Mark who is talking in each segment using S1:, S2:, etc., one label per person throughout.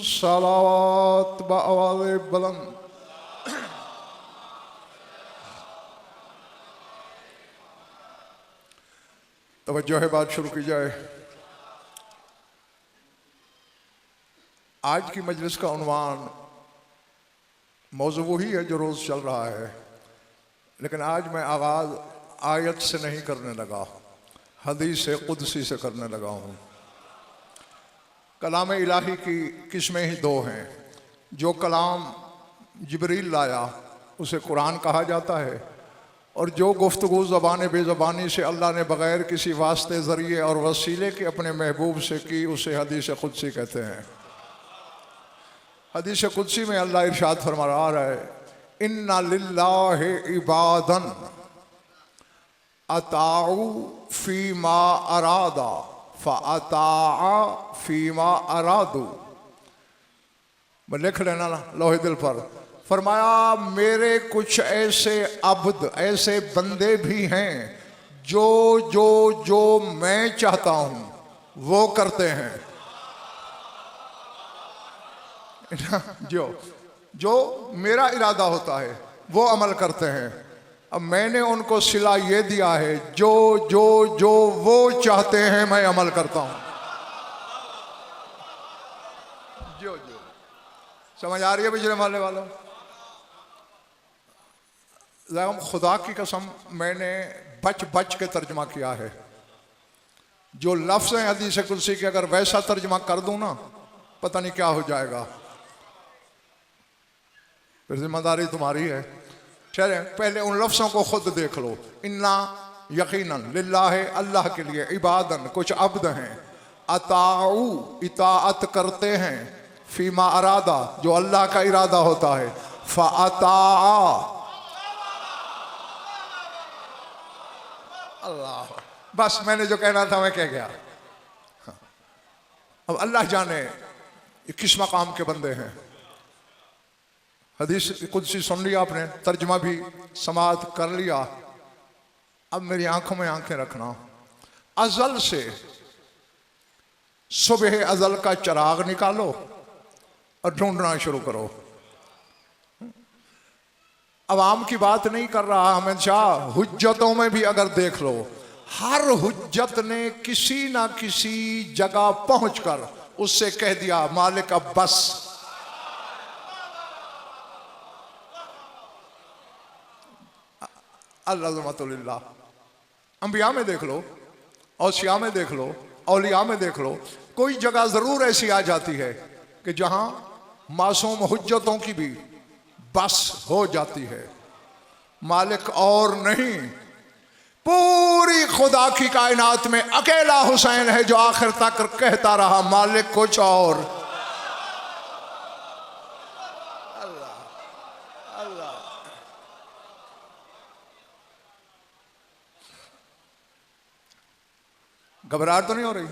S1: सलावत बआवाज़ बुलंद। तवज्जो है, बात शुरू की जाए। आज की मजलिस का उन्वान मौजू वही है जो रोज़ चल रहा है, लेकिन आज मैं आगाज़ आयत से नहीं करने लगा, हदीस कुदसी से करने लगा हूँ। कलाम इलाही की किस्में ही दो हैं। जो कलाम जिब्रील लाया उसे कुरान कहा जाता है, और जो गुफ्तगू ज़बान बेज़बानी से अल्लाह ने बग़ैर किसी वास्ते ज़रिए और वसीले के अपने महबूब से की उसे हदीस कुदसी कहते हैं। हदीस कुदसी में अल्लाह इरशाद फरमा रहा है, इन्ना लिल्लाहि इबादन अताउ फीमा अरादा फ़अताअ फीमा अरादू। मैं लिख लेना लोहे दिल पर। फरमाया, मेरे कुछ ऐसे अब्द, ऐसे बंदे भी हैं जो जो जो मैं चाहता हूँ वो करते हैं। जो जो मेरा इरादा होता है वो अमल करते हैं। अब मैंने उनको सिला ये दिया है, जो जो जो वो चाहते हैं मैं अमल करता हूं। जो जो समझ आ रही है बिजली मारने वालों? खुदा की कसम, मैंने बच बच के तर्जमा किया है। जो लफ्ज़ हैं हदीस कुदसी के, अगर वैसा तर्जमा कर दूं ना, पता नहीं क्या हो जाएगा। फिर जिम्मेदारी तुम्हारी है। चले पहले उन लफ्ज़ों को खुद देख लो। इन्ना यकीनन लिल्लाहि, अल्लाह के लिए, इबादन कुछ अब्द हैं, अताऊ इताअत करते हैं, फीमा अरादा जो अल्लाह का इरादा होता है, फ़अताअ अल्लाह। बस मैंने जो कहना था मैं कह गया। अब अल्लाह जाने ये किस मकाम के बंदे हैं। हदीस कुदसी सुन लिया आपने, तर्जमा भी समाअत कर लिया। अब मेरी आंखों में आंखें रखना। अजल से सुबह अजल का चिराग निकालो और ढूंढना शुरू करो। अवाम की बात नहीं कर रहा हमेशा, हुज्जतों में भी अगर देख लो, हर हुज्जत ने किसी ना किसी जगह पहुंचकर उससे कह दिया, मालिक अब बस। अल्लाह अंबिया में देख लो, औसिया में देख लो, औलिया में देख लो, कोई जगह जरूर ऐसी आ जाती है कि जहां मासूम हुज्जतों की भी बस हो जाती है। मालिक और नहीं, पूरी खुदा की कायनात में अकेला हुसैन है जो आखिर तक कहता रहा, मालिक कुछ और। घबराहट तो नहीं हो रही?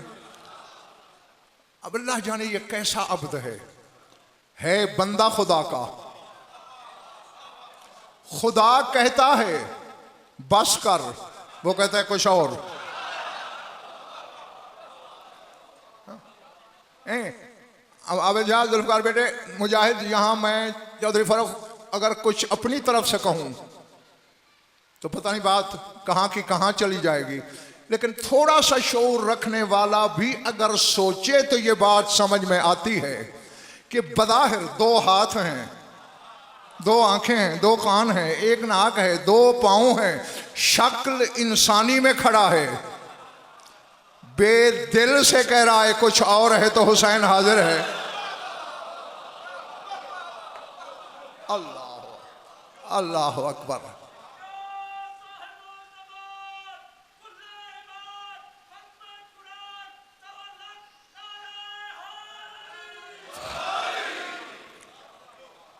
S1: अब अल्लाह जाने ये कैसा अब्द है बंदा खुदा का। खुदा कहता है बस कर, वो कहता है कुछ और। अब जा जुल्फकार बेटे मुजाहिद, यहां मैं चौधरी फरूख अगर कुछ अपनी तरफ से कहूं तो पता नहीं बात कहां की कहां चली जाएगी, लेकिन थोड़ा सा शऊर रखने वाला भी अगर सोचे तो ये बात समझ में आती है कि बज़ाहिर दो हाथ हैं, दो आंखें हैं, दो कान हैं, एक नाक है, दो पांव हैं, शक्ल इंसानी में खड़ा है, बेदिल से कह रहा है कुछ और है, तो हुसैन हाजिर है। अल्लाह अल्लाह अकबर।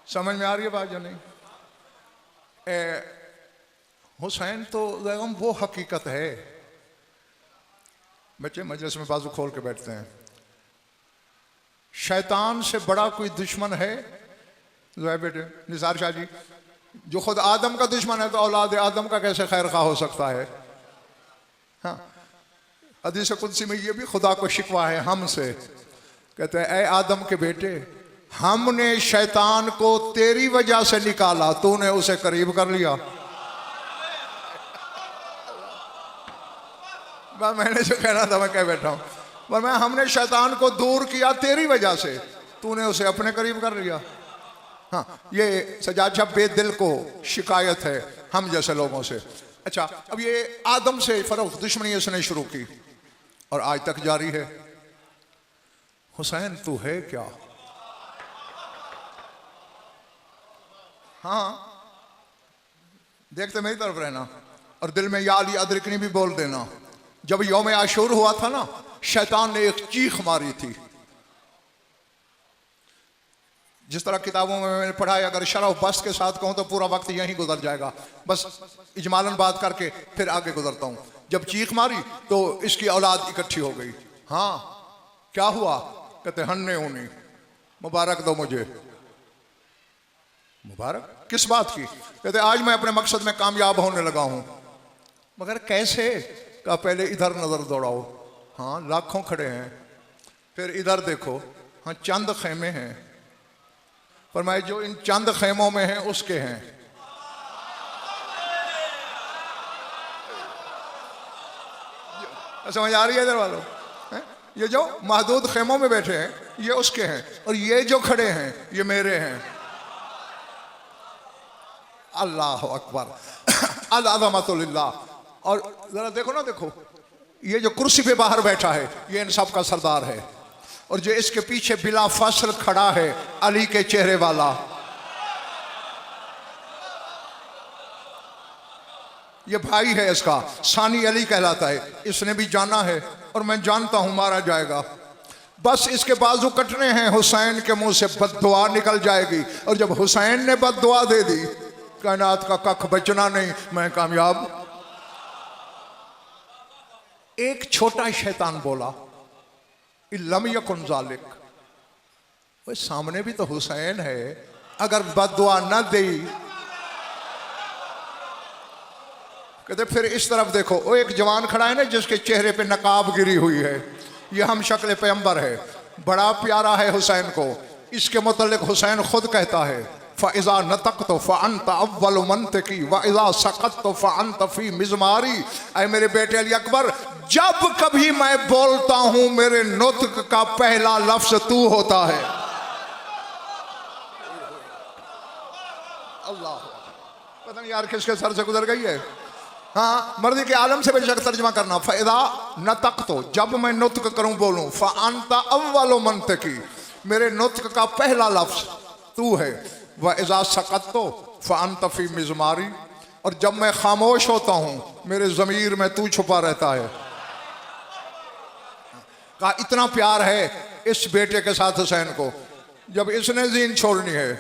S1: समझ में आ रही है बात या नहीं? हुसैन तो वो हकीकत है। बच्चे मजलिस में बाजू खोल के बैठते हैं। शैतान से बड़ा कोई दुश्मन है जो है बेटे निसार शाह जी, जो खुद आदम का दुश्मन है तो औलाद आदम का कैसे खैर खा हो सकता है? हाँ, हदीस कुदसी में ये भी खुदा को शिकवा है हमसे, कहते हैं ऐ आदम के बेटे, हमने शैतान को तेरी वजह से निकाला, तूने उसे करीब कर लिया। मैंने जो कहना था मैं कह बैठा हूं, पर मैं हमने शैतान को दूर किया तेरी वजह से, तूने उसे अपने करीब कर लिया। हाँ, ये सजाद शाह बेदिल को शिकायत है हम जैसे लोगों से। अच्छा, अब ये आदम से फरोख्त दुश्मनी इसने शुरू की और आज तक जारी है। हुसैन तू है क्या? हाँ, देखते मेरी तरफ रहना और दिल में या अली अदरिकनी भी बोल देना। जब यौम आशूर हुआ था ना, शैतान ने एक चीख मारी थी। जिस तरह किताबों में मैंने पढ़ा है, अगर शरफ बस के साथ कहूं तो पूरा वक्त यहीं गुजर जाएगा, बस इजमालन बात करके फिर आगे गुजरता हूं। जब चीख मारी तो इसकी औलाद इकट्ठी हो गई। हाँ, क्या हुआ? कहते हन्ने होनी, मुबारक दो मुझे। मुबारक किस बात की? कहते आज मैं अपने मकसद में कामयाब होने लगा हूं। मगर कैसे? कहा पहले इधर नजर दौड़ाओ, हाँ लाखों खड़े हैं, फिर इधर देखो, हाँ चंद खेमे हैं, पर मैं जो इन चंद खेमों में हैं उसके हैं। समझ आ रही है इधर वालों? ये जो महदूद खेमों में बैठे हैं ये उसके हैं, और ये जो खड़े हैं ये मेरे हैं। अल्लाह अकबर, अल-अज़मतुलिल्लाह। और जरा देखो ना, देखो ये जो कुर्सी पे बाहर बैठा है ये इन सब का सरदार है, और जो इसके पीछे बिला फसल खड़ा है अली के चेहरे वाला, ये भाई है इसका, सानी अली कहलाता है। इसने भी जाना है और मैं जानता हूं मारा जाएगा, बस इसके बाजू कटने हैं, हुसैन के मुंह से बद्दुआ निकल जाएगी, और जब हुसैन ने बद्दुआ दे दी कायनात का कख बचना नहीं, मैं कामयाब। एक छोटा शैतान बोला इल्लम यकुन ज़ालिक, वो सामने भी तो हुसैन है, अगर बद्दुआ न दे। कहते फिर इस तरफ देखो, वो एक जवान खड़ा है ना जिसके चेहरे पे नकाब गिरी हुई है, ये हम शक्ल पैगंबर है, बड़ा प्यारा है हुसैन को। इसके मुतल्लिक हुसैन खुद कहता है फ़इज़ा नतक़्तु फ़अन्त अव्वलु मंतिक़ी व इज़ा सकत्तु फ़अन्त फ़ी मिज़मारी। ऐ मेरे बेटे अली अकबर, जब कभी मैं बोलता हूं मेरे नुत्क का पहला लफ्ज़ तू होता है। अल्लाह, पता नहीं यार किसके सर से गुजर गई है। हाँ, मर्दी के आलम से बेशक तर्जमा करना, फ़इज़ा नतक़्तु, जब मैं नुत्क करूं बोलूं, फ़अन्त अव्वलु मंतिक़ी, मेरे नुत्क का पहला लफ्ज़ तू है, व इज़ा सकत्तु फ़अन्त फ़ी मिज़मारी, और जब मैं खामोश होता हूं मेरे ज़मीर में तू छुपा रहता है। कहा इतना प्यार है इस बेटे के साथ हुसैन को, जब इसने जीन छोड़नी है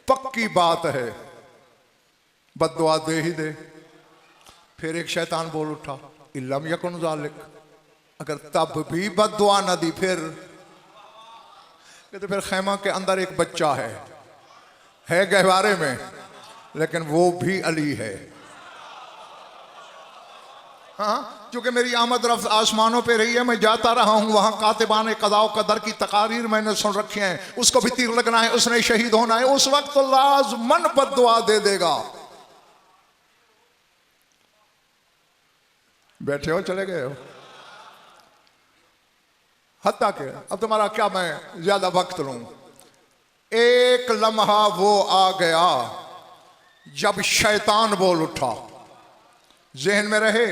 S1: पक्की बात है बद्दुआ दे ही दे। फिर एक शैतान बोल उठा इल्लम यकुन ज़ालिक, अगर तब भी बद्दुआ न दी फिर? कहते फिर खैमा के अंदर एक बच्चा है गहवारे में, लेकिन वो भी अली है। हाँ, क्योंकि मेरी आमद रफ्त आसमानों पे रही है, मैं जाता रहा हूँ वहाँ, कातिबान क़ज़ा व क़दर की तकारीर मैंने सुन रखी हैं, उसको भी तीर लगना है, उसने शहीद होना है, उस वक्त तो लाज़मन बद्दुआ दे देगा। बैठे हो चले गए हो? हत्ता के अब तुम्हारा क्या मैं ज्यादा वक्त लूं। एक लम्हा वो आ गया जब शैतान बोल उठा। जहन में रहे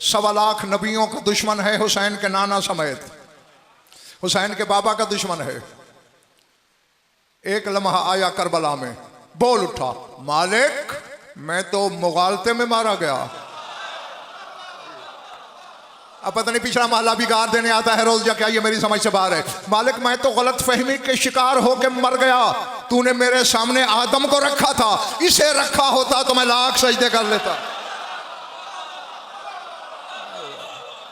S1: 1.25 लाख नबियों का दुश्मन है हुसैन के नाना समेत, हुसैन के बाबा का दुश्मन है। एक लम्हा आया करबला में, बोल उठा मालिक मैं तो मुगालते में मारा गया। अब पता नहीं पिछला महला भी गार देने आता है रोज, या क्या ये मेरी समझ से बाहर है। मालिक मैं तो गलत फहमी के शिकार होकर मर गया, तूने मेरे सामने आदम को रखा था, इसे रखा होता तो मैं लाख सजदे कर लेता।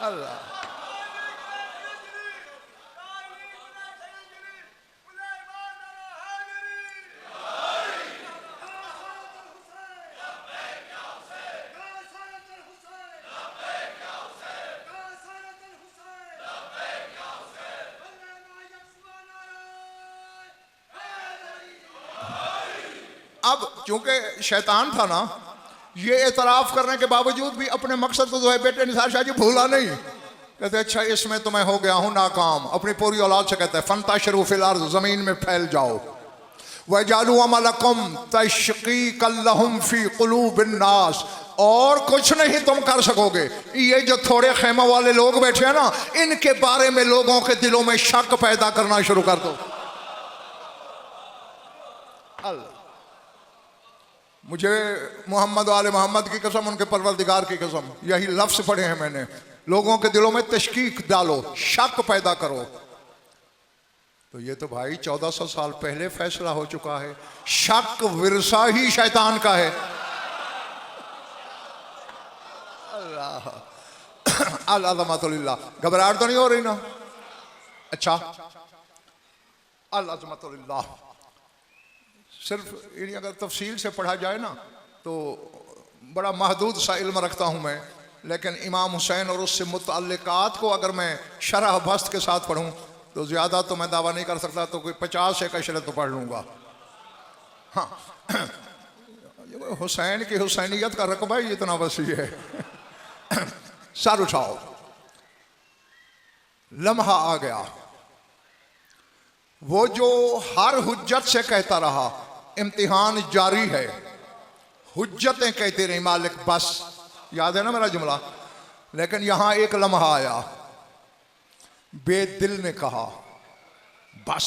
S1: अल्लाह अब चूंकि शैतान था ना, ये एतराफ़ करने के बावजूद भी अपने मकसद को जो है बेटे निसार शाह जी भूला नहीं। कहते अच्छा इसमें तो मैं हो गया हूँ नाकाम। अपनी पूरी औलाद से कहते हैं फंताशिरू फिल अर्ज़, ज़मीन में फैल जाओ। वजालू अमलकुम तशकीकल्लहुम फी क़ुलूबिन नास, और कुछ नहीं तुम कर सकोगे। ये जो थोड़े खेमा वाले लोग बैठे हैं ना, इनके बारे में लोगों के दिलों में शक पैदा करना शुरू कर दो। अल्लाह, मुझे मोहम्मद वाले मोहम्मद की कसम, उनके परवरदिगार की कसम, यही लफ्ज़ पढ़े हैं मैंने, लोगों के दिलों में तशकीक डालो, शक पैदा करो। तो ये तो भाई 1400 साल पहले फैसला हो चुका है। शक विरसा ही शैतान का है। अल्लाह अल्लाह, घबराहट तो नहीं हो रही ना? अच्छा, अल्लाह, सिर्फ इन्हीं अगर तफसील से पढ़ा जाए ना तो बड़ा महदूद सा इल्म रखता हूँ मैं, लेकिन इमाम हुसैन और उससे मुतअल्लिकात को अगर मैं शरह बस्त के साथ पढ़ूँ तो ज़्यादा तो मैं दावा नहीं कर सकता, तो कोई 50 एक अशरे तो पढ़ लूँगा। हाँ, हुसैन की हुसैनियत का रकबा ही इतना वसी है। सर उठाओ, लम्हा आ गया वो जो हर हुज्जत से कहता रहा इम्तिहान जारी है, हुज्जतें कहते रही मालिक बस, याद है ना मेरा जुमला। लेकिन यहां एक लम्हा आया, बेदिल ने कहा बस।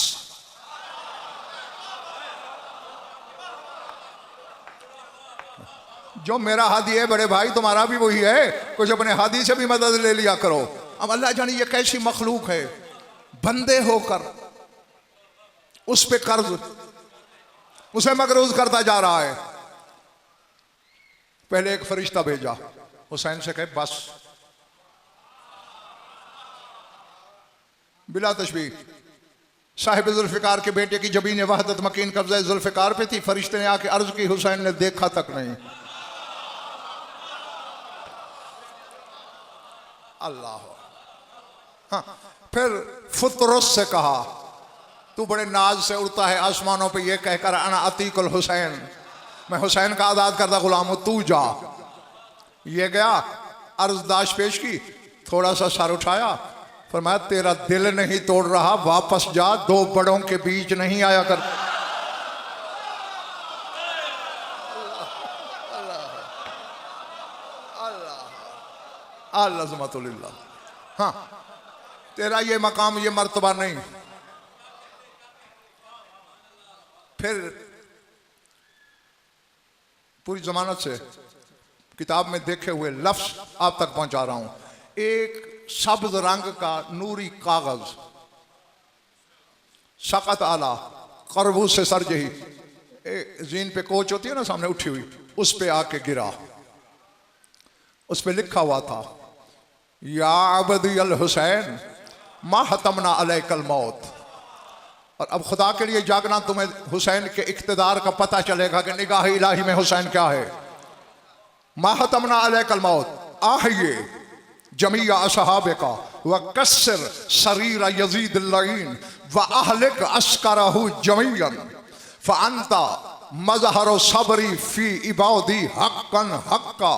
S1: जो मेरा हादी है बड़े भाई, तुम्हारा भी वही है, कुछ अपने हादी से भी मदद ले लिया करो। अब अल्लाह जाने ये कैसी मखलूक है, बंदे होकर उस पे कर्ज, उसे मगरूज करता जा रहा है। पहले एक फरिश्ता भेजा, हुसैन से कहे बस, बिला तशबीह। साहिब जुल्फिकार के बेटे की जबीन वहदत मकीन कब्ज़ा जुल्फिकार पे थी। फरिश्ते ने आके अर्ज की, हुसैन ने देखा तक नहीं। अल्लाह। हाँ, फिर फुतरस से कहा, तू बड़े नाज से उड़ता है आसमानों पे, ये कहकर अना अतीकुल हुसैन, मैं हुसैन का आज़ाद करदा गुलाम हूं, तू जा। ये गया, अर्जदाश पेश की, थोड़ा सा सर उठाया, फरमाया तेरा दिल नहीं तोड़ रहा, वापस जा, दो बड़ों के बीच नहीं आया कर। अल्लाह, हाँ, तेरा ये मकाम, ये मर्तबा नहीं। फिर पूरी जमानत से किताब में देखे हुए लफ्ज आप तक पहुंचा रहा हूं। एक सब्ज रंग का नूरी कागज सकत आला करबू से सर जही, जीन पे कोच होती है ना सामने उठी हुई, उस पे आके गिरा। उस पे लिखा हुआ था, या अबदी अल हुसैन मा हतमना अलैकल मौत। और अब खुदा के लिए जागना, तुम्हें हुसैन के इख्तिदार का पता चलेगा कि निगाह इलाही में हुसैन क्या है। मा हतमना अलैकल मौत, आहिए जमिया असहाबे का व कस्सर सरीरा यजीद लईन व अहलिक अस्करहु जमीयन फअंता मजहर सबरी फी इबादी हक्कन हक्का।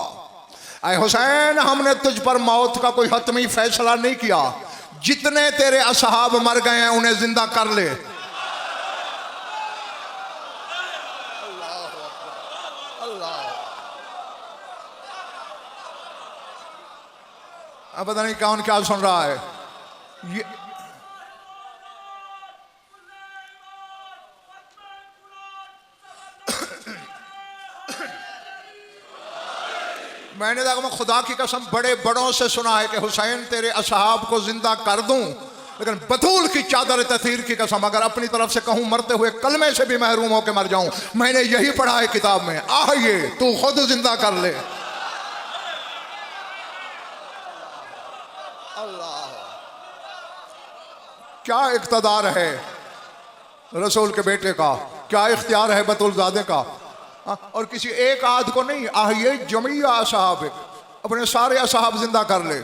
S1: ऐ हुसैन, हमने तुझ पर मौत का कोई हतमी फैसला नहीं किया, जितने तेरे असहाब मर गए हैं उन्हें जिंदा कर ले। अब पता नहीं कौन क्या सुन रहा है। ये मैंने देखा, खुदा की कसम बड़े बड़ों से सुना है कि हुसैन तेरे असहाब को जिंदा कर दूं, लेकिन बतूल की चादर तथीर की कसम अगर अपनी तरफ से कहूं मरते हुए कलमे से भी महरूम होकर मर जाऊं, मैंने यही पढ़ा है किताब में, आइए तू खुद जिंदा कर ले। अल्लाह, क्या इख्तियार है रसूल के बेटे का, क्या इख्तियार है बतूलजादे का। और किसी एक आध को नहीं, आइए जमिया असहाब, अपने सारे असहाब जिंदा कर ले।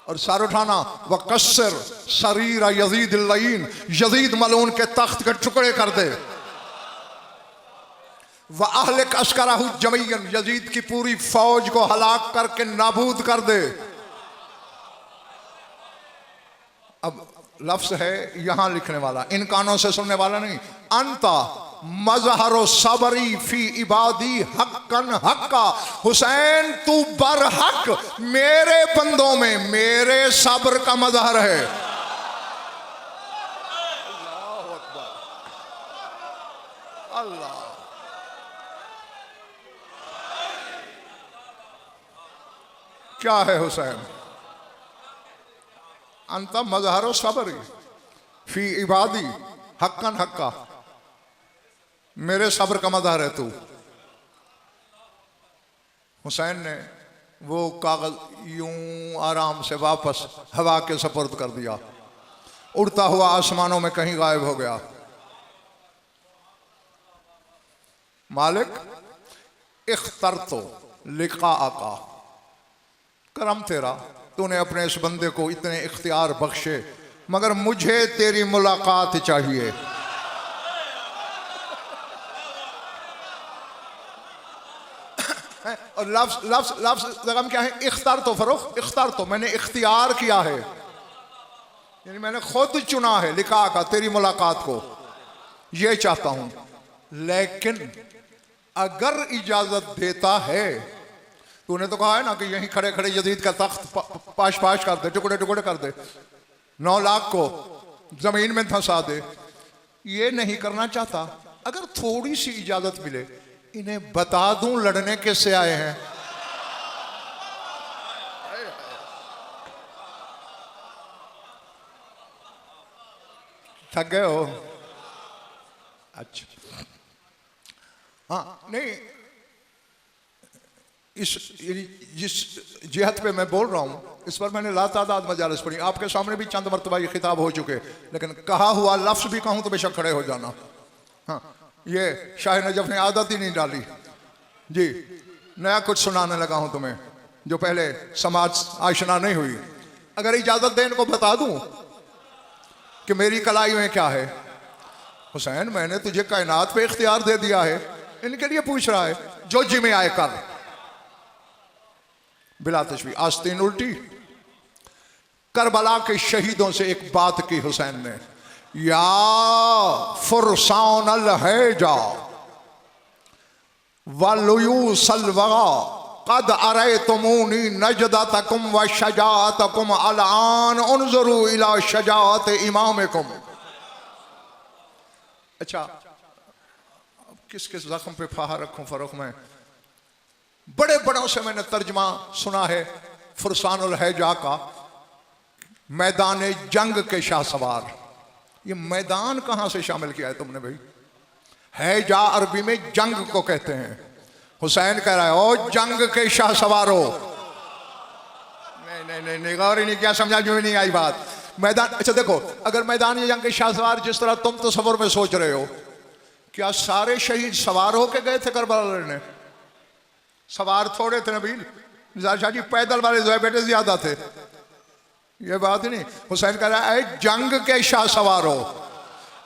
S1: और सर उठाना, व कस्सर सरीरा यजीद लईन, यजीद मलून के तख्त के टुकड़े कर दे। व अहलिक अस्करहु जमीयन, यजीद की पूरी फौज को हलाक करके नाबूद कर दे। अब लफ्ज है यहां लिखने वाला, इन कानों से सुनने वाला नहीं। अंता मजहरो सबरी फी इबादी हक्कन हक्का, हुसैन तू बरहक मेरे बंदों में मेरे सब्र का मजहर है। अल्लाह, क्या है हुसैन? अंत मजहरो सबरी फी इबादी हक्कन हक्का, मेरे सब्र का मजहर है तू। हुसैन ने वो कागज यूं आराम से वापस हवा के सपुर्द कर दिया, उड़ता हुआ आसमानों में कहीं गायब हो गया। मालिक इख्तरतो लिका आका, करम तेरा, तूने अपने इस बंदे को इतने इख्तियार बख्शे, मगर मुझे तेरी मुलाकात चाहिए। और लफ्ज लफ्ज लफ्ज रकम क्या है? इख्तार तो फरोख, इख्तार तो मैंने इख्तियार किया है, यानी मैंने खुद चुना है लिखा का तेरी मुलाकात को, ये चाहता हूं। लेकिन अगर इजाजत देता है, तूने तो कहा है ना कि यहीं खड़े खड़े यजीद का तख्त पाश पाश कर दे, टुकड़े टुकड़े कर दे, 9 लाख को जमीन में धंसा दे। ये नहीं करना चाहता, अगर थोड़ी सी इजाजत मिले, इन्हें बता दूं लड़ने किससे आए हैं। थक गए हो? अच्छा, हाँ नहीं, जिस जिहत पे मैं बोल रहा हूं, इस पर मैंने लातादाद मजालिस पढ़ी, आपके सामने भी चंद मरतबा ये खिताब हो चुके, लेकिन कहा हुआ लफ्ज भी कहूं तो बेशक खड़े हो जाना। हाँ, ये शाह नजफ ने आदत ही नहीं डाली जी, नया कुछ सुनाने लगा हूं तुम्हें जो पहले समाज आशना नहीं हुई। अगर इजाजत दे, इनको बता दूं कि मेरी कलाई में क्या है। हुसैन, मैंने तुझे कायनात पे इख्तियार दे दिया है, इनके लिए पूछ रहा है, जो जी में आए कर। बिला तशबीह आस्तीन उल्टी। करबला के शहीदों से एक बात की हुसैन ने, या फुरसान अल हैजा वलुयू सलवगा कद अरैतुमूनी नजदतकुम व शजाअतकुम अलआन उन्जुरू इला शजाअत इमामकुम। अच्छा, किस किस जख्म पे फाहा रखूं फरोख में? बड़े बड़ों से मैंने तर्जमा सुना है फुरसानुल हैजा का, मैदान जंग के शाह सवार। ये मैदान कहां से शामिल किया है तुमने भाई? हैजा अरबी में जंग को कहते हैं। हुसैन कह रहा है, ओ जंग के शाह सवारो। नहीं नहीं नहीं नहीं, गौर ही नहीं किया, समझा जो नहीं आई बात। मैदान, अच्छा देखो, अगर मैदान जंग के शाह सवार जिस तरह तुम तस्वर में सोच रहे हो, क्या सारे शहीद सवार होके गए थे करबला लड़ने? सवार थोड़े थे नबील, निज़ार शाह जी पैदल वाले जो है बेटे ज्यादा थे। ये बात ही नहीं। हुसैन कह रहा है जंग के शाह सवार हो,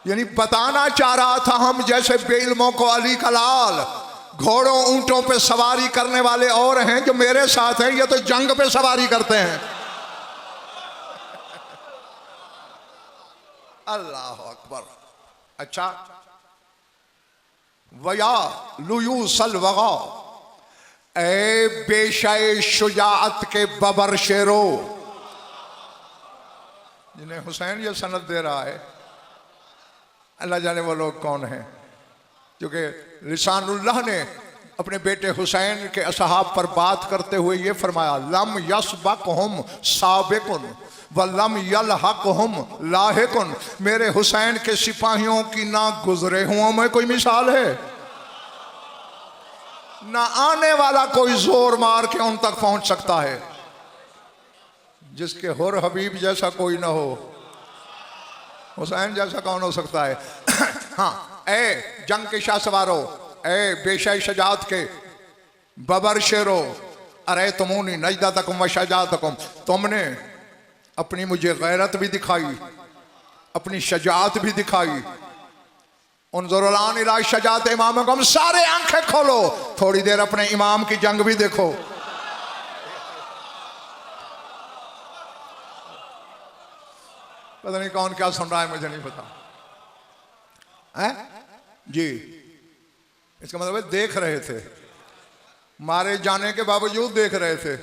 S1: यानी बताना चाह रहा था हम जैसे बेइल्मों को अली का लाल, घोड़ों ऊंटों पे सवारी करने वाले और हैं जो मेरे साथ हैं, ये तो जंग पे सवारी करते हैं। अल्लाह अकबर। अच्छा, वया लुयू सलवगा, ए बेशाए शुजाअत के बबर शेरो, जिन्हें हुसैन ये सनद दे रहा है, अल्लाह जाने वो लोग कौन हैं, क्योंकि लिसानुल्लाह ने अपने बेटे हुसैन के असहाब पर बात करते हुए ये फरमाया, लम यसबकुहुम साबिकुन व लम यलहकुहुम लाहिकुन। मेरे हुसैन के सिपाहियों की ना गुजरे हुओं में कोई मिसाल है, ना आने वाला कोई जोर मार के उन तक पहुंच सकता है। जिसके हुर हबीब जैसा कोई ना हो, हुसैन जैसा कौन हो सकता है? हाँ, ए जंग के शाह सवारो, ए बेशा शजात के बबर शेरो, अरे तुमूनी नजदतकुम व शजातकुम, तुमने अपनी मुझे गैरत भी दिखाई, अपनी शजात भी दिखाई, उन्जुरुलान इला शजात इमामकुम, सारे आंखें खोलो, थोड़ी देर अपने इमाम की जंग भी देखो। पता नहीं कौन क्या सुन रहा है, मुझे नहीं पता है जी। इसका मतलब है देख रहे थे, मारे जाने के बावजूद देख रहे थे।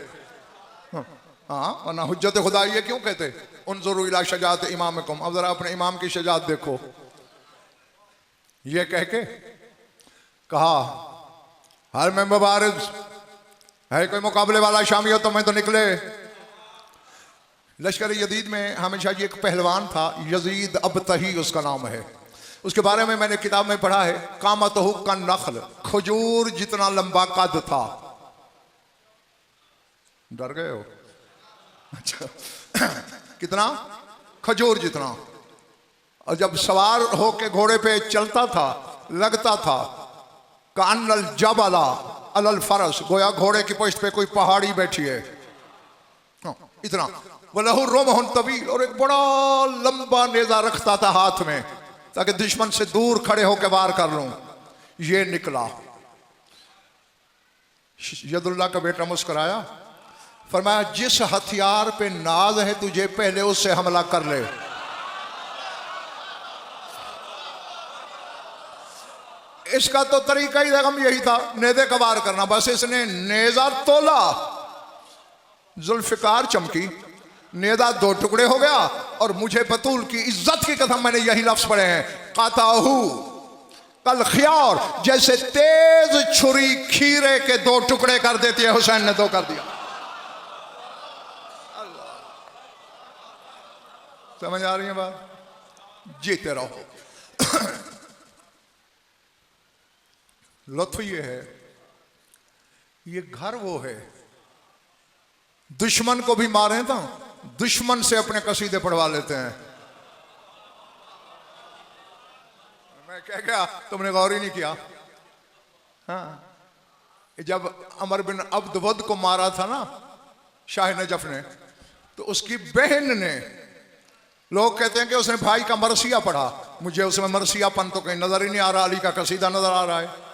S1: हाँ, वरना हुज्जत खुदा ये क्यों कहते उन्जुरु इला शजात इमामकुम, अब जरा अपने इमाम की शजात देखो। ये कह के कहा हर में मुबारिज है, कोई मुकाबले वाला शामी हो तो मैं तो निकले। लश्कर यजीद में हमेशा ये एक पहलवान था, यजीद अबतही उसका नाम है। उसके बारे में मैंने किताब में पढ़ा है, कामतहु का नखल, खजूर जितना लंबा कद था। डर गए हो? अच्छा कितना? खजूर जितना। और जब सवार होके घोड़े पे चलता था लगता था कानल जबला अलल फरस, गोया घोड़े की पुष्ट पे कोई पहाड़ी बैठी है। इतना वलहु रोमहुन तवील, और एक बड़ा लंबा नेजा रखता था हाथ में ताकि दुश्मन से दूर खड़े होकर वार कर लूं। ये निकला। यदुल्ला का बेटा मुस्कुराया, फरमाया जिस हथियार पे नाज है तुझे पहले उससे हमला कर ले। इसका तो तरीका ही रकम यही था, नेज़े का वार करना। बस इसने नेजा तोला, जुल्फिकार चमकी, नेजा दो टुकड़े हो गया। और मुझे बतूल की इज्जत की कसम मैंने यही लफ्ज पढ़े हैं, काताहू कल खियार, जैसे तेज छुरी खीरे के दो टुकड़े कर देती है, हुसैन ने दो कर दिया। समझ आ रही है बात? जीते रहो। लुत्फ ये है, ये घर वो है, दुश्मन को भी मारे तो दुश्मन से अपने कसीदे पढ़वा लेते हैं। मैं क्या तुमने गौर ही नहीं किया? हाँ, जब अमर बिन अब्दवद को मारा था ना शाह नजफ ने, तो उसकी बहन ने, लोग कहते हैं कि उसने भाई का मरसिया पढ़ा, मुझे उसमें मरसियापन तो कहीं नजर ही नहीं आ रहा, अली का कसीदा नजर आ रहा है।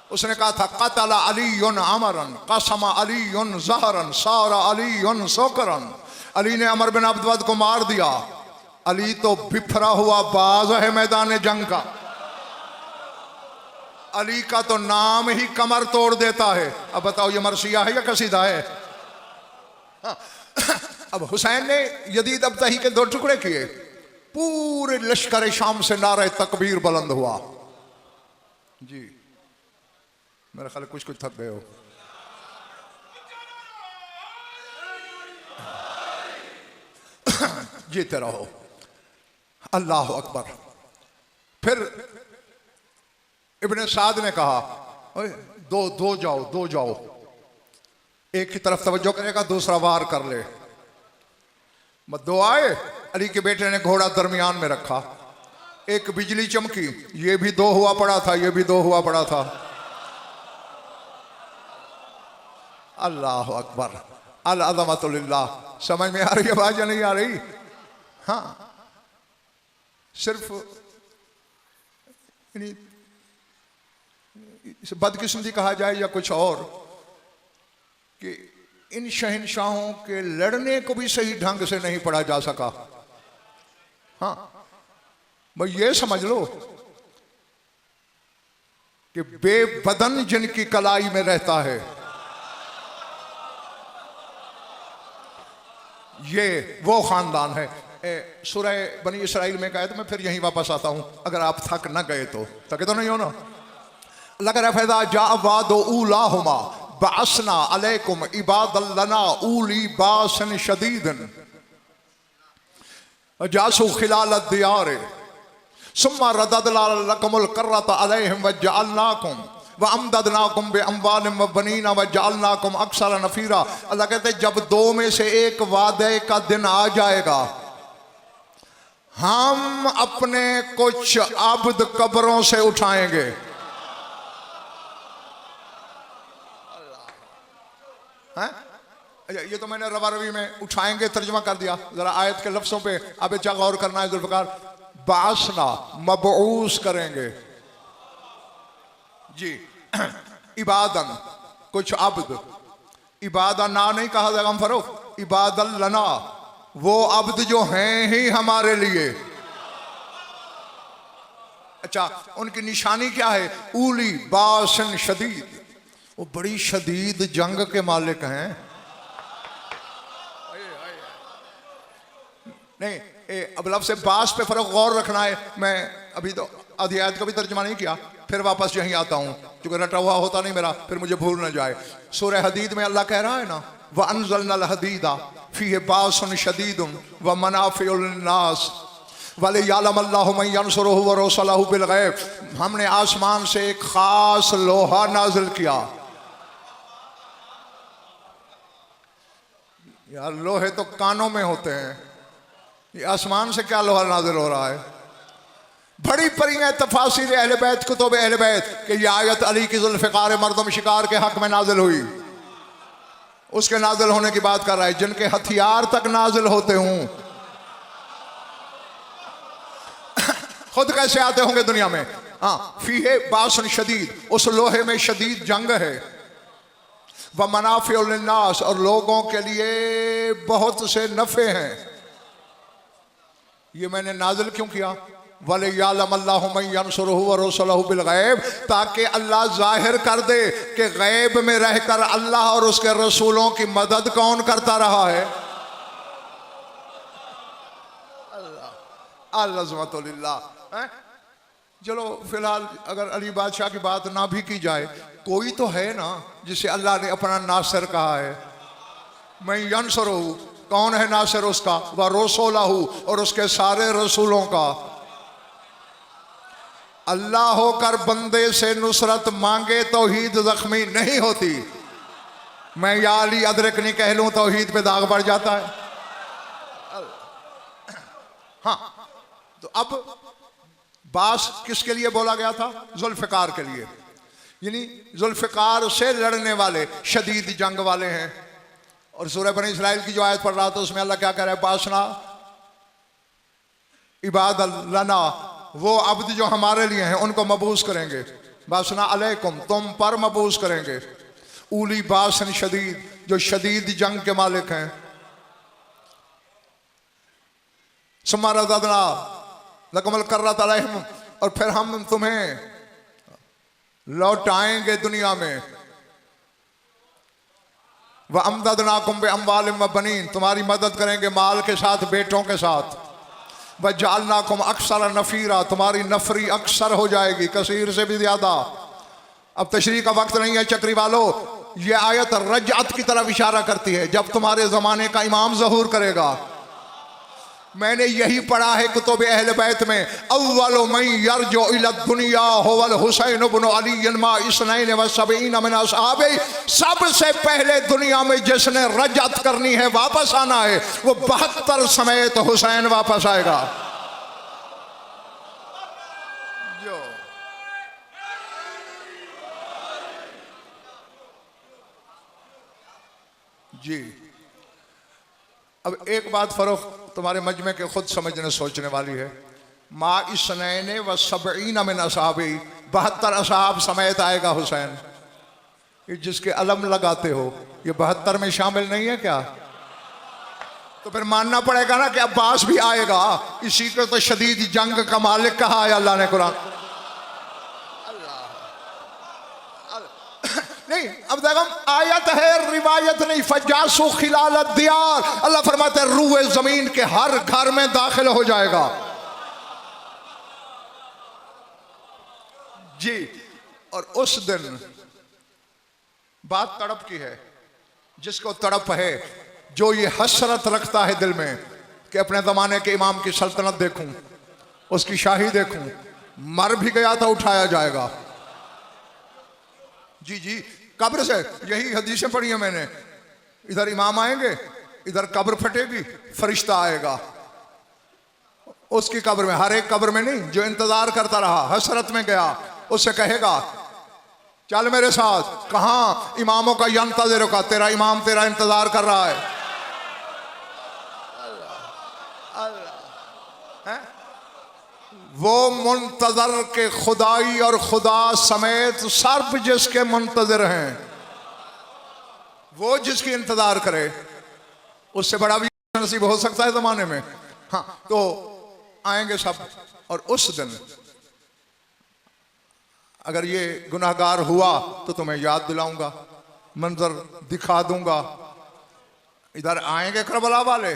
S1: उसने कहा था कतला अलीयुन अमरन कसमा अलीयुन ज़हरन सारा अलीयुन सोकरन, अली ने अमर बिन अब्दवद को मार दिया। अली तो बिफरा हुआ बाज है मैदान जंग का, अली का तो नाम ही कमर तोड़ देता है। अब बताओ ये मरसिया है या कसीदा है? हाँ। अब हुसैन ने यजीद अबतही के दो टुकड़े किए, पूरे लश्कर शाम से नारे तकबीर बुलंद हुआ। जी मेरा ख्याल कुछ थक गए हो। जीते रहो। अल्लाह अकबर। फिर इब्ने साद ने कहा दो जाओ, एक की तरफ तवज्जो करेगा दूसरा वार कर ले। मत दो आए, अली के बेटे ने घोड़ा दरमियान में रखा, एक बिजली चमकी, ये भी दो हुआ पड़ा था, ये भी दो हुआ पड़ा था। अल्लाह अकबर। अल अज़मतुल्लाह। समझ में आ रही है बात या नहीं आ रही? हाँ, सिर्फ बदकिस्मती कहा जाए या कुछ और, कि इन शहनशाहों के लड़ने को भी सही ढंग से नहीं पढ़ा जा सका। हाँ भाई ये समझ लो कि बेबदन जिनकी कलाई में रहता है, ये वो खानदान है। सूरह बनी इसराइल में कहा, तो मैं फिर यहीं वापस आता हूं, अगर आप थक न गए तो। थके तो नहीं हो ना? लगा फैदा जा वादो उलाहुमा बासना अलैकुम इबादल्लना उली बासन शदीदन जासु खिलाल दियार सुम्मा रददना लकुमुल कररत अलैहिम वजअलनाकुम व अमददनाकुम बि अम्वालिम व बनीना व जअलनाकुम अक्सर नफीरा। अल्लाह कहते जब दो में से एक वादे का दिन आ जाएगा, हम अपने कुछ अब्द कब्रों से उठाएंगे। हैं? ये तो मैंने रवा रवी में उठाएंगे तर्जुमा कर दिया, जरा आयत के लफ्जों पे अब क्या गौर करना है जुल्फकार। बासना मबऊस करेंगे जी। इबादन कुछ अब्द, इबादा ना नहीं कहा जाएगा हम फरोख, इबादल लना वो अब्द जो हैं ही हमारे लिए। अच्छा, उनकी निशानी क्या है? उली बासन शदीद, वो बड़ी शदीद जंग के मालिक हैं। नहीं अब लफ्ज़ से बास पे फर्क गौर रखना है। मैं अभी तो आधी आयत का भी तर्जुमा नहीं किया, फिर वापस यहीं आता हूँ क्योंकि रटा हुआ होता नहीं मेरा, फिर मुझे भूल ना जाए। सूरह हदीद में अल्लाह कह रहा है ना, व अनज़लनल हदीदा फीहि बासन शदीदुन व मनाफ़िउल लिन्नास वलियअलमल्लाहु मन यंसुरुहु व रुसुलहु बिल गैब। हमने आसमान से एक खास लोहा नाजिल किया। यार लोहे तो कानों में होते हैं, ये आसमान से क्या लोहा नाजिल हो रहा है? बड़ी परी है तफासिर अहले बैत, कुतुब अहले बैत कि ये आयत अली की जुल्फ़िकार मर्दम शिकार के हक में नाजिल हुई। उसके नाजिल होने की बात कर रहा है जिनके हथियार तक नाजिल होते हों। खुद कैसे आते होंगे दुनिया में? हाँ, फीहे बासन शदीद, उस लोहे में शदीद जंग है। व मनाफ़िउल लिन्नास, और लोगों के लिए बहुत से नफ़े हैं। ये मैंने नाजिल क्यों किया? वलियअलमल्लाहु मन यंसुरुहु व रुसुलहु बिल गैब, ताकि अल्लाह जाहिर कर दे कि गैब में रहकर अल्लाह और उसके रसूलों की मदद कौन करता रहा है। अल्लाह। चलो फिलहाल अगर अली बादशाह की बात ना भी की जाए, कोई तो है ना जिसे अल्लाह ने अपना नासिर कहा है। मैं यंसुरुहु, कौन है नासिर उसका? व रुसुलहु, और उसके सारे रसूलों का। अल्लाह होकर बंदे से नुसरत मांगे तौहीद जख्मी नहीं होती। मैं या अली अदरक नहीं कह लूं, तौहीद पे दाग पड़ जाता है। हाँ, तो अब बास किसके लिए बोला गया था? जुल्फ़िकार के लिए, यानी जुल्फ़िकार से लड़ने वाले शदीद जंग वाले हैं। और सूरह बनी इस्राइल की जो आयत पढ़ रहा था उसमें अल्लाह क्या कह रहा है? बासना इबादल लना, वो अब्द जो हमारे लिए हैं उनको मबूस करेंगे। बासना अलैकुम, तुम पर मबूस करेंगे। उली बासन शदीद, जो शदीद जंग के मालिक हैं। सुम्मा रज़क़ना लकुमुल कर्रत अलैहिम, और फिर हम तुम्हें लौटाएंगे दुनिया में। व अमददनाकुम बिअम्वालिम व बनीन, तुम्हारी मदद करेंगे माल के साथ, बेटों के साथ। व जअलनाकुम अक्सर नफ़ीरा, तुम्हारी नफरी अक्सर हो जाएगी, कसीर से भी ज्यादा। अब तशरीह का वक्त नहीं है चक्री वालों, ये आयत रजअत की तरफ इशारा करती है, जब तुम्हारे ज़माने का इमाम ज़हूर करेगा। मैंने यही पढ़ा है कुतुब अहले बैत में, अव्वलु मन यरजु इला दुनिया हुवल हुसैन इब्न अली मा इस्नैन व सबईन मिन असहाबी, सबसे पहले दुनिया में जिसने रजअत करनी है, वापस आना है, वो 72 समेत हुसैन वापस आएगा। जो जी, अब एक बात फरोख तुम्हारे मजमे के खुद समझने सोचने वाली है। मा इस्नैन व सबईन मिन असहाबी, 72 असहाब समेत आएगा हुसैन। ये जिसके अलम लगाते हो, ये 72 में शामिल नहीं है क्या? तो फिर मानना पड़ेगा ना कि अब्बास भी आएगा। इसी को तो शदीद जंग का मालिक कहा है अल्लाह ने कुरान। नहीं, अब देखो आयत है, रिवायत नहीं। फजासु खिलाल दियार, अल्लाह फरमाते हैं रूए जमीन के हर घर में दाखिल हो जाएगा जी। और उस दिन बात तड़प की है, जिसको तड़प है, जो ये हसरत रखता है दिल में कि अपने जमाने के इमाम की सल्तनत देखूं, उसकी शाही देखूं, मर भी गया तो उठाया जाएगा। जी जी, कब्र से, यही हदीसें पढ़ी है मैंने। इधर इमाम आएंगे, इधर कब्र फटेगी, फरिश्ता आएगा उसकी कब्र में। हर एक कब्र में नहीं, जो इंतजार करता रहा, हसरत में गया, उससे कहेगा चल मेरे साथ। कहाँ? इमामों का यंतज़िर का, तेरा इमाम तेरा इंतजार कर रहा है। वो मुंतजर के खुदाई और खुदा समेत सर्व जिसके मुंतजर हैं, वो जिसकी इंतजार करे, उससे बड़ा भी नसीब हो सकता है जमाने में। हाँ, तो आएंगे सब। और उस दिन अगर ये गुनाहगार हुआ तो तुम्हें याद दिलाऊंगा, मंजर दिखा दूंगा। इधर आएंगे करबला वाले,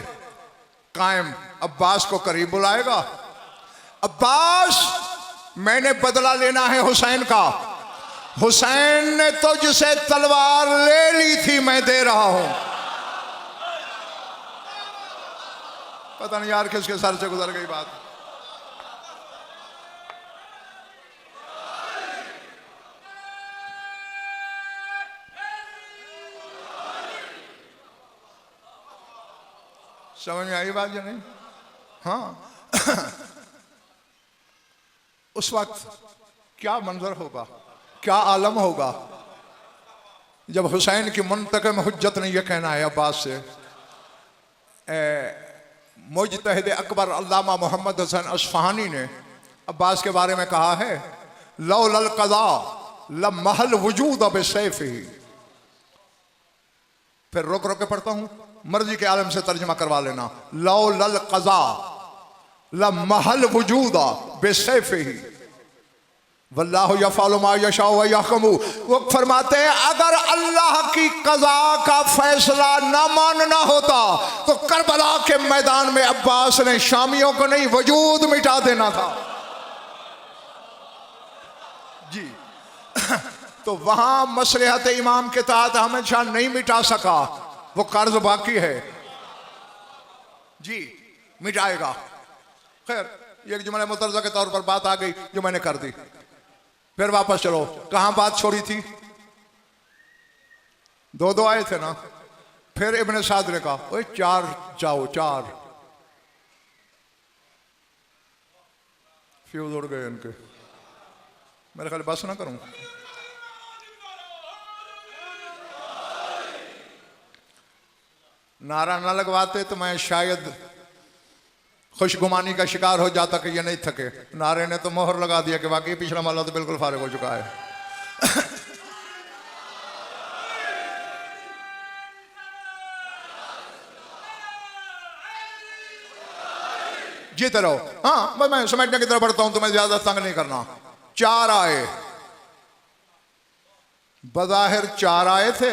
S1: कायम अब्बास को करीब बुलाएगा। अब्बास, मैंने बदला लेना है हुसैन का। हुसैन ने तो जिसे तलवार ले ली थी, मैं दे रहा हूं। पता नहीं यार किसके सर से गुजर गई बात। समझ में आई बात या नहीं? हाँ। उस वक्त क्या मंजर होगा, क्या आलम होगा जब हुसैन की मुंतकम हुज्जत ने यह कहना है अब्बास से। मुजतहिद अकबर अल्लामा मोहम्मद हुसैन अस्फहानी ने अब्बास के बारे में कहा है, लौलल क़ज़ा लमहल वजूद अब सैफ ही। फिर रोक रोक के पढ़ता हूं, मर्जी के आलम से तर्जुमा करवा लेना। लौलल क़ज़ा लमहल वजूद बेसैफ ही वल्लाहु यफ़अलु मा यशाउ व यहकुमु। वो फरमाते हैं अगर अल्लाह की कज़ा का फैसला ना मानना होता तो करबला के मैदान में अब्बास ने शामियों को नहीं, वजूद मिटा देना था जी। तो वहां मसलहत इमाम के तहत हमेशा नहीं मिटा सका, वो कर्ज बाकी है जी, मिटाएगा। खैर, ये एक जुमला मुतरज़ा के तौर पर बात आ गई जो मैंने कर दी। फिर वापस चलो, कहां बात छोड़ी थी? दो आए थे ना। फिर इब्ने साद ने कहा, ओए चार जाओ, चार। फ्यूज उड़ गए इनके, मेरे ख्याल बस ना करूं। नारा ना लगवाते तो मैं शायद खुशगुमानी का शिकार हो जाता कि ये नहीं थके। नारे ने तो मोहर लगा दिया कि वाकई पिछला माला तो बिल्कुल फारिग हो चुका है। जीते रहो। हाँ, बस मैं समेटने की तरफ बढ़ता हूं, तुम्हें ज्यादा तंग नहीं करना। चार आए, बज़ाहिर चार आए थे,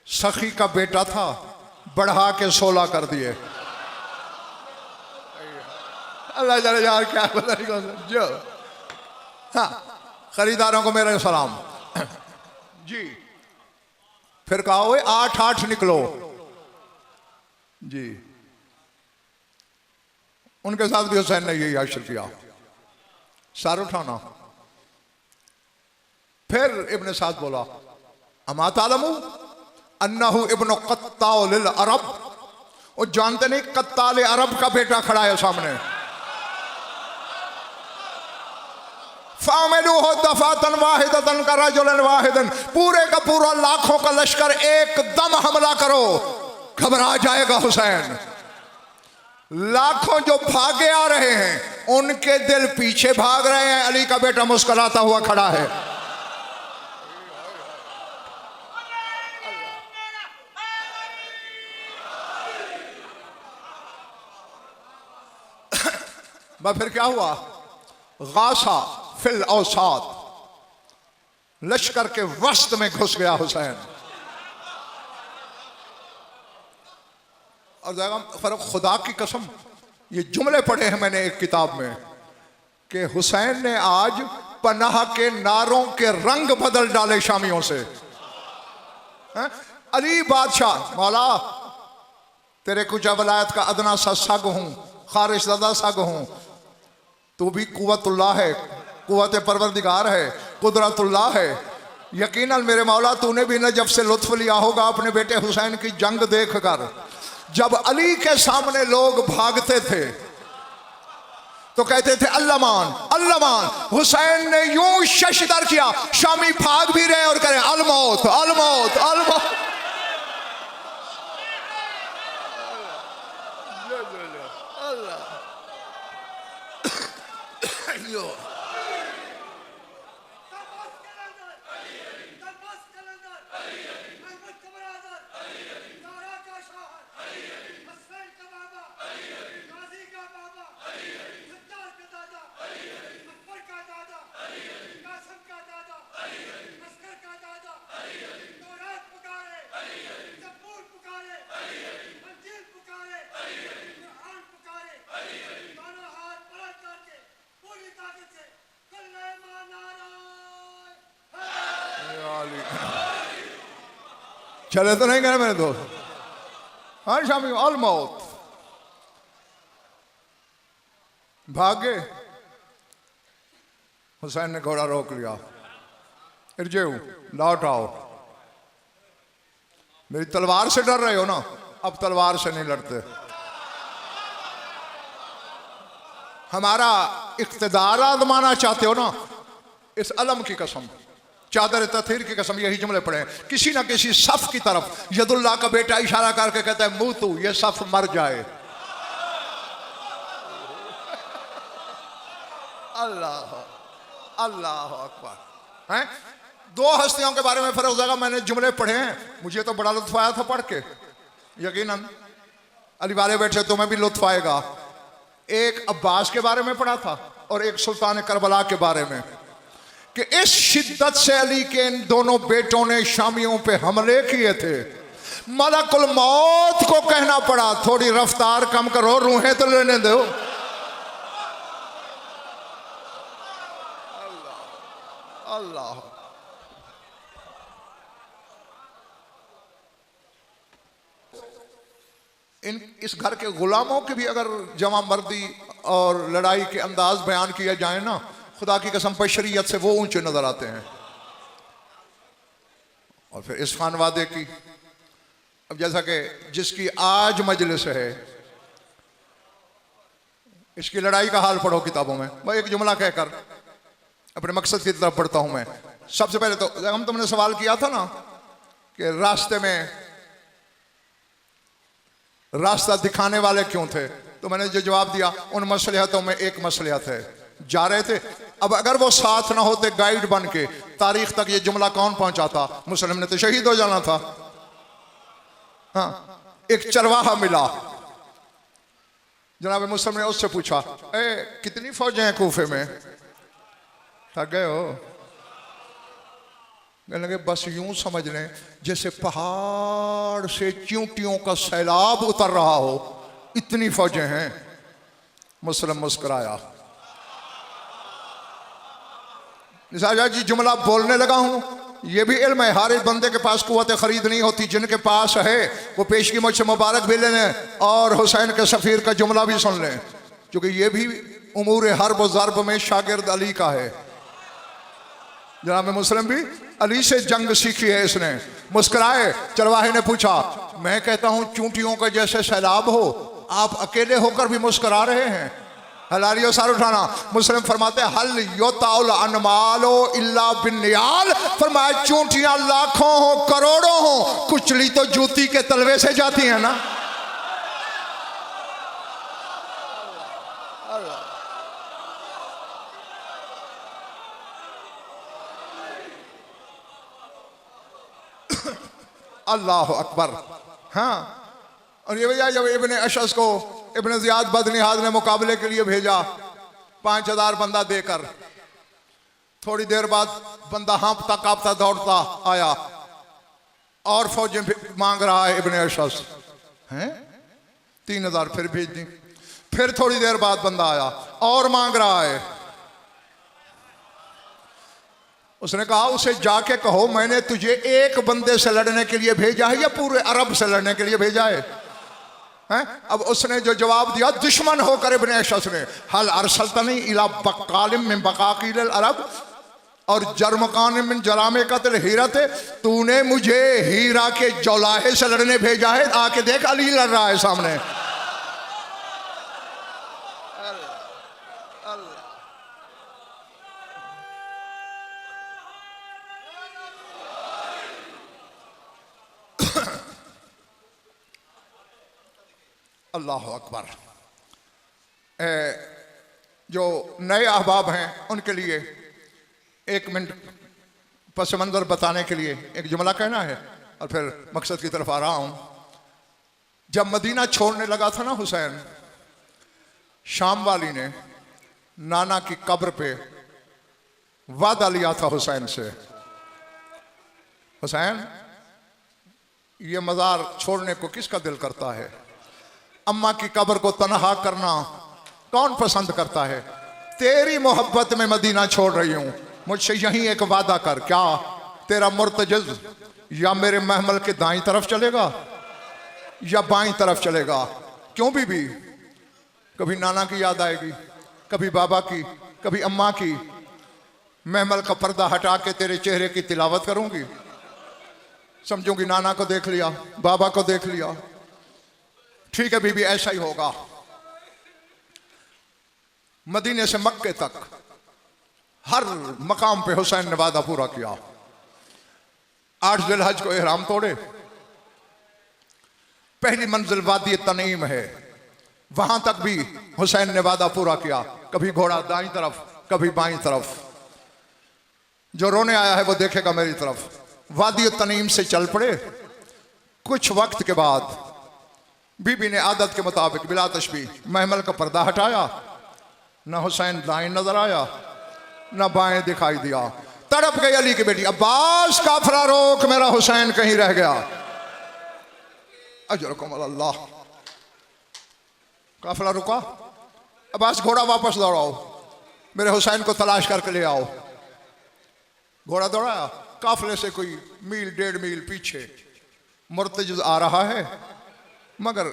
S1: सखी का बेटा था, बढ़ा के 16 कर दिए। अल्लाह जाने यार क्या पता नहीं कौन जो। हाँ, खरीदारों को मेरा सलाम जी। फिर कहा, ओए 8-8 निकलो जी। उनके साथ भी हुसैन ने यही हासिल किया, सार उठाना। फिर इब्ने साद बोला, अमा तालमू अन्नहु इब्नु क़त्तालिल अरब। वो जानते नहीं कत्ताल अरब का बेटा खड़ा है सामने। फामिलूहु दफ़ातन वाहिदतन का रजुलन वाहिदन। पूरे का पूरा लाखों का लश्कर एकदम हमला करो, घबरा जाएगा हुसैन। लाखों जो भागे आ रहे हैं उनके दिल पीछे भाग रहे हैं। अली का बेटा मुस्कुराता हुआ खड़ा है। फिर क्या हुआ? गासा फिल औसात, लश्कर के वस्त में घुस गया हुसैन। और फर्क, खुदा की कसम, ये जुमले पढ़े हैं मैंने एक किताब में कि हुसैन ने आज पनाह के नारों के रंग बदल डाले शामियों से। अली बादशाह, मौला तेरे कुछ वलायत का अदना सा सग हूं, खारिश ज़दा सग हूं, तू भी कुव्वतुल्लाह है, कुव्वत परवरदिगार है, कुदरतुल्लाह है। यकीनन मेरे मौला तूने भी न जब से लुत्फ लिया होगा अपने बेटे हुसैन की जंग देख कर। जब अली के सामने लोग भागते थे तो कहते थे अल्लमान अल्लमान। हुसैन ने यूं शशदर किया, शामी भाग भी रहे और करें अलमौत अलमौत अलमौत। अली। चले तो नहीं गए मेरे दोस्त, हर शामी अल मौत, भाग गए। हुसैन ने घोड़ा रोक लिया, इरजेऊ, लौट आओ। मेरी तलवार से डर रहे हो ना, अब तलवार से नहीं लड़ते। हमारा इख्तिदार आजमाना चाहते हो ना, इस अलम की कसम, चादर तथीर की कसम, यही जुमले पढ़े। किसी ना किसी सफ की तरफ यदुल्लाह का बेटा इशारा करके कहता है मुंह तू, ये सफ मर जाए। अल्लाह अल्लाह अकबर। हैं, दो हस्तियों के बारे में फर्क जगह मैंने जुमले पढ़े हैं, मुझे तो बड़ा लुत्फ आया था पढ़ के, यकीनन अली वाले बैठे तुम्हें भी लुत्फ आएगा। एक अब्बास के बारे में पढ़ा था और एक सुल्तान करबला के बारे में, कि इस शिद्दत से अली के इन दोनों बेटों ने शामियों पे हमले किए थे, मलकुल मौत को कहना पड़ा थोड़ी रफ्तार कम करो, रूहें तो लेने दो। अल्लाह इस घर के गुलामों की भी अगर जमा मर्दी और लड़ाई के अंदाज बयान किया जाए ना, खुदा की कसम पर शरीयत से वो ऊंचे नजर आते हैं। और फिर इस खान वादे की, अब जैसा कि जिसकी आज मजलिस है, इसकी लड़ाई का हाल पढ़ो किताबों में। मैं एक जुमला कहकर अपने मकसद की तरफ पढ़ता हूं। मैं सबसे पहले तो हम तुमने सवाल किया था ना कि रास्ते में रास्ता दिखाने वाले क्यों थे, तो मैंने जो जवाब दिया, उन मसलहतों में एक मसलहत है, जा रहे थे। अब अगर वो साथ ना होते गाइड बन के, तारीख तक ये जुमला कौन पहुंचाता? मुस्लिम ने तो शहीद हो जाना था। हाँ, एक चरवाहा मिला, जनाब मुस्लिम ने उससे पूछा, कितनी फौजें हैं कूफे में? थक गए हो? कहने लगे बस यूं समझ लें जैसे पहाड़ से चींटियों का सैलाब उतर रहा हो, इतनी फौजें हैं। मुस्लिम मुस्कुराया। निसार जी जुमला बोलने लगा हूं, यह भी इल्म है, हर एक बंदे के पास कुव्वत खरीद नहीं होती, जिनके पास है वो पेशगी मुझसे मुबारक भी ले लें और हुसैन के सफीर का जुमला भी सुन लें, क्योंकि ये भी उमूर हर्ब व ज़र्ब में शागिर्द अली का है। जनाब मुस्लिम भी अली से जंग सीखी है इसने। मुस्कुराए। चरवाहे ने पूछा, मैं कहता हूं चूंटियों का जैसे सैलाब हो, आप अकेले होकर भी मुस्कुरा रहे हैं। हलालियो सार उठाना। मुस्लिम फरमाते हल योताउल अनमालो इल्ला बिन्नियाल, फरमाया चूंटियां लाखों हो करोड़ों हो, कुचली तो जूती के तलवे से जाती है ना। अल्लाह अकबर। हाँ, और ये भैया जब इब्ने अशस को इब्ने ज़ियाद बदनिहाद ने मुकाबले के लिए भेजा 5000 बंदा देकर, थोड़ी देर बाद बंदा हाँफता कांपता दौड़ता आया और फौजें मांग रहा है इब्ने अशस हैं, 3000 फिर भेज दी। फिर थोड़ी देर बाद बंदा आया और मांग रहा है। उसने कहा उसे जाके कहो मैंने तुझे एक बंदे से लड़ने के लिए भेजा है या पूरे अरब से लड़ने के लिए भेजा है? हैं? अब उसने जो जवाब दिया दुश्मन होकर इब्ने अशस ने, हल अरसलतनी इला बकालिम मिन बकाकिल अरब और जरमकान मिन जरामे कत्ल हीरत, तूने मुझे हीरा के जौलाहे से लड़ने भेजा है, आके देख अली लड़ रहा है सामने। अल्लाह अकबर। जो नए अहबाब हैं उनके लिए एक मिनट पस मंज़र बताने के लिए एक जुमला कहना है और फिर मकसद की तरफ आ रहा हूं। जब मदीना छोड़ने लगा था ना हुसैन, शाम वाली ने नाना की कब्र पे वादा लिया था हुसैन से, हुसैन ये मज़ार छोड़ने को किसका दिल करता है? अम्मा की कब्र को तनहा करना कौन पसंद करता है? तेरी मोहब्बत में मदीना छोड़ रही हूं, मुझसे यहीं एक वादा कर। क्या? तेरा मुर्तजिज या मेरे महमल के दाईं तरफ चलेगा या बाईं तरफ चलेगा। क्यों बीबी? कभी नाना की याद आएगी, कभी बाबा की, कभी अम्मा की। महमल का पर्दा हटा के तेरे चेहरे की तिलावत करूंगी, समझूंगी नाना को देख लिया, बाबा को देख लिया। ठीक है बीबी, ऐसा ही होगा। मदीने से मक्के तक हर मकाम पे हुसैन ने वादा पूरा किया। 8 ज़िलहज को इहराम तोड़े। पहली मंजिल वादी तनीम है, वहां तक भी हुसैन ने वादा पूरा किया। कभी घोड़ा दाईं तरफ, कभी बाईं तरफ। जो रोने आया है वो देखेगा मेरी तरफ। वादी तनीम से चल पड़े। कुछ वक्त के बाद बीबी ने आदत के मुताबिक बिला तशबीह महमल का पर्दा हटाया। न हुसैन दाएं नजर आया, न बाएं दिखाई दिया। तड़प गई अली की बेटी, अब्बास काफिला रोक, मेरा हुसैन कहीं रह गया। अजरकुम अल्लाह। काफिला रुका। अब्बास घोड़ा वापस दौड़ाओ, मेरे हुसैन को तलाश करके ले आओ। घोड़ा दौड़ाया। काफिले से कोई मील 1.5 मील पीछे मुर्तजिज आ रहा है, मगर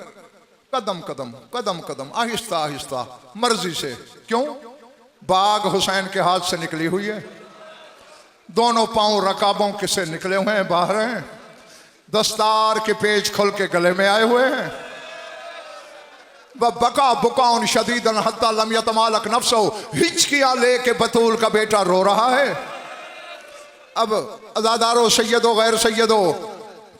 S1: कदम कदम कदम कदम, आहिस्ता आहिस्ता, मर्जी से। क्यों? बाग हुसैन के हाथ से निकली हुई है। दोनों पांव रकाबों के से निकले हुए हैं, बाहर हैं। दस्तार के पेच खोल के गले में आए हुए हैं। वह बका बुकाउन शदीदन हत्ता लम यतमालक नफ्सो, हिचकियां लेके बतूल का बेटा रो रहा है। अब अज़ादारो सैयदो गैर सैयदो,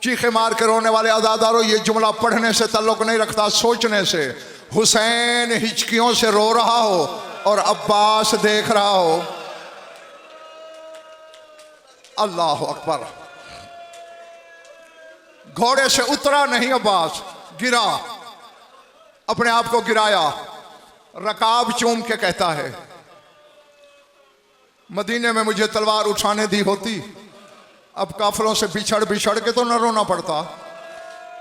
S1: चीखे मार के रोने वाले अज़ादारो, ये जुमला पढ़ने से ताल्लुक नहीं रखता, सोचने से। हुसैन हिचकियों से रो रहा हो और अब्बास देख रहा हो। अल्लाह अकबर। घोड़े से उतरा नहीं अब्बास, गिरा, अपने आप को गिराया। रकाब चूम के कहता है, मदीने में मुझे तलवार उठाने दी होती, अब काफिलों से बिछड़ बिछड़ के तो न रोना पड़ता।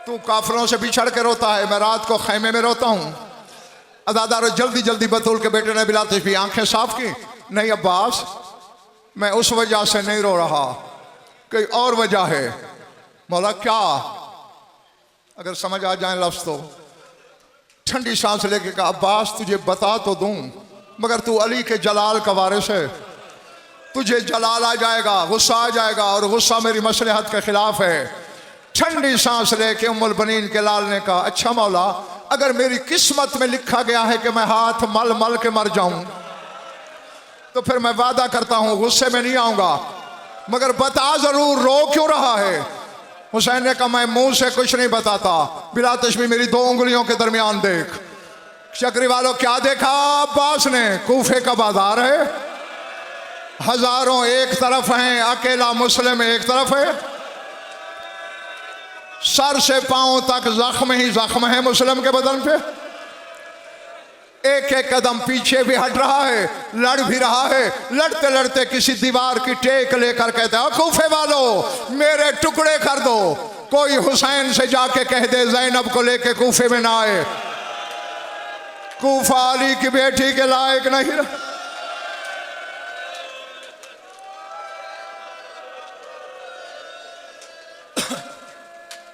S1: तू काफिलों से बिछड़ के रोता है, मैं रात को खैमे में रोता हूं। अज़ादारो जल्दी जल्दी बतूल के बेटे ने बिला तशबीह आंखें साफ की। नहीं अब्बास, मैं उस वजह से नहीं रो रहा, कोई और वजह है। मौला क्या? अगर समझ आ जाए लफ्ज तो। ठंडी सांस लेके कहा, अब्बास तुझे बता तो दूं, मगर तू अली के जलाल का वारिस है, तुझे जलाल आ जाएगा, गुस्सा आ जाएगा, और गुस्सा मेरी मसलहत के खिलाफ है। ठंडी सांस लेके उम्मुल बनीन के लाल ने कहा, अच्छा मौला, अगर मेरी किस्मत में लिखा गया है कि मैं हाथ मल मल के मर जाऊं, तो फिर मैं वादा करता हूं गुस्से में नहीं आऊंगा, मगर बता जरूर रो क्यों रहा है। हुसैन ने कहा, मैं मुंह से कुछ नहीं बताता, बिला तशबीह मेरी 2 उंगलियों के दरमियान देख। चक्री वालों क्या देखा अब्बास ने? कूफे का बाजार है, हजारों एक तरफ हैं, अकेला मुस्लिम एक तरफ है। सर से पांव तक जख्म ही जख्म है मुस्लिम के बदन पे। एक एक कदम पीछे भी हट रहा है, लड़ भी रहा है। लड़ते लड़ते किसी दीवार की टेक लेकर कहता है, कूफे वालों मेरे टुकड़े कर दो, कोई हुसैन से जाके कह दे ज़ैनब को लेके कूफे में ना आए, कूफा अली की बेटी के लायक नहीं रहा।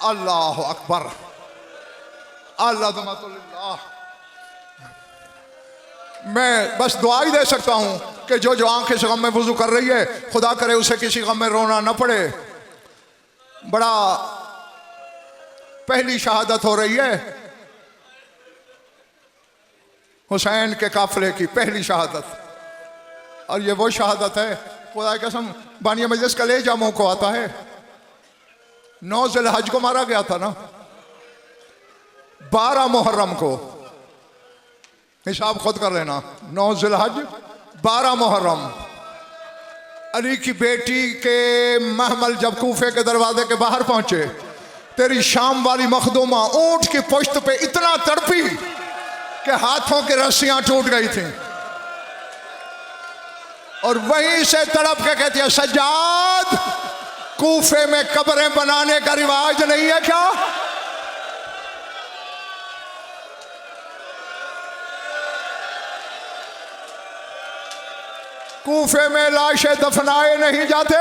S1: अल्लाह अकबर। अल्लाह, मैं बस दुआ ही दे सकता हूं कि जो जो आंखें से गम में वुजू कर रही है, खुदा करे उसे किसी गम में रोना न पड़े। बड़ा पहली शहादत हो रही है हुसैन के काफिले की, पहली शहादत। और ये वो शहादत है, खुदा की कसम, बानिया मजलिस का ले जा मुंह को आता है। 9 ज़िलहज को मारा गया था ना, 12 मुहर्रम को, हिसाब खुद कर लेना। 9 ज़िलहज, 12 मुहर्रम। अली की बेटी के महमल जब कूफे के दरवाजे के बाहर पहुंचे, तेरी शाम वाली मखदूमा ऊंट की पुश्त पे इतना तड़पी कि हाथों की रस्सियां टूट गई थी, और वहीं से तड़प के कहती है, सज्जाद कूफे में कब्रें बनाने का रिवाज नहीं है क्या? कूफे में लाशें दफनाए नहीं जाते?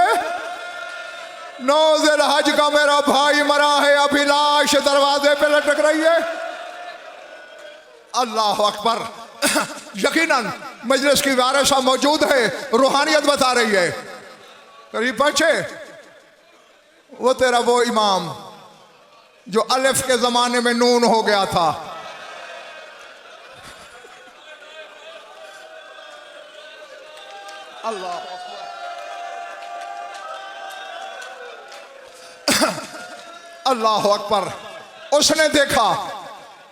S1: 9 ज़िलहज का मेरा भाई मरा है, अभी लाश दरवाजे पे लटक रही है। अल्लाह अकबर। यकीनन मजलिस की वारिसा मौजूद है, रूहानियत बता रही है। करीब पहुंचे, वो तेरा वो इमाम जो अलिफ के जमाने में नून हो गया था। अल्लाह अल्लाह अकबर। उसने देखा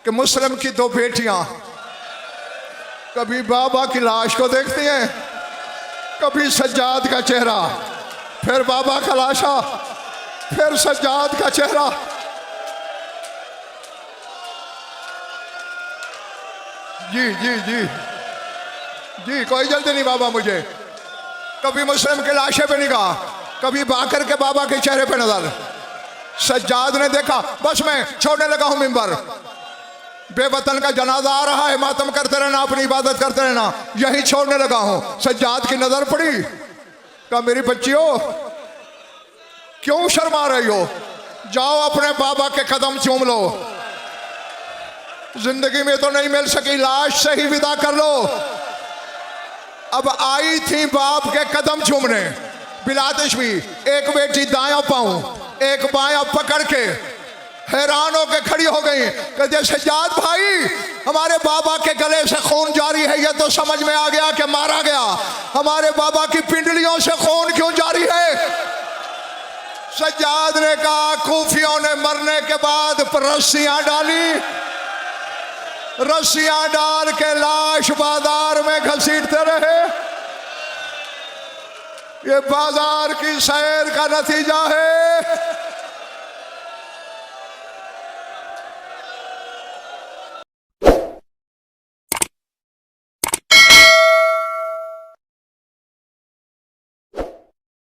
S1: कि मुस्लिम की 2 बेटियां कभी बाबा की लाश को देखती हैं, कभी सज्जाद का चेहरा, फिर बाबा का लाशा, फिर सज्जाद का चेहरा। जी जी जी जी, कोई जल्दी नहीं बाबा मुझे। कभी मुस्लिम के लाशे पे निगाह, कभी बाकर के बाबा के चेहरे पे नजर। सज्जाद ने देखा, बस मैं छोड़ने लगा हूं मिंबर, बेवतन का जनाजा आ रहा है, मातम करते रहना, अपनी इबादत करते रहना, यही छोड़ने लगा हूं। सज्जाद की नजर पड़ी, कहा मेरी बच्चियों क्यों शर्मा रही हो, जाओ अपने बाबा के कदम चूम लो, जिंदगी में तो नहीं मिल सकी, लाश से ही विदा कर लो। अब आई थी बाप के कदम चूमने, बिलातिश भी, एक बेटी दायां पांव एक बायां पकड़ के हैरान होकर खड़ी हो गई। कहते सज्जाद भाई, हमारे बाबा के गले से खून जारी है, ये तो समझ में आ गया कि मारा गया, हमारे बाबा की पिंडलियों से खून क्यों जारी है? सज्जाद ने कहा कूफियों ने मरने के बाद रस्सियां डाली, रस्सियां डाल के लाश बाजार में घसीटते रहे। ये बाजार की सैर का नतीजा है।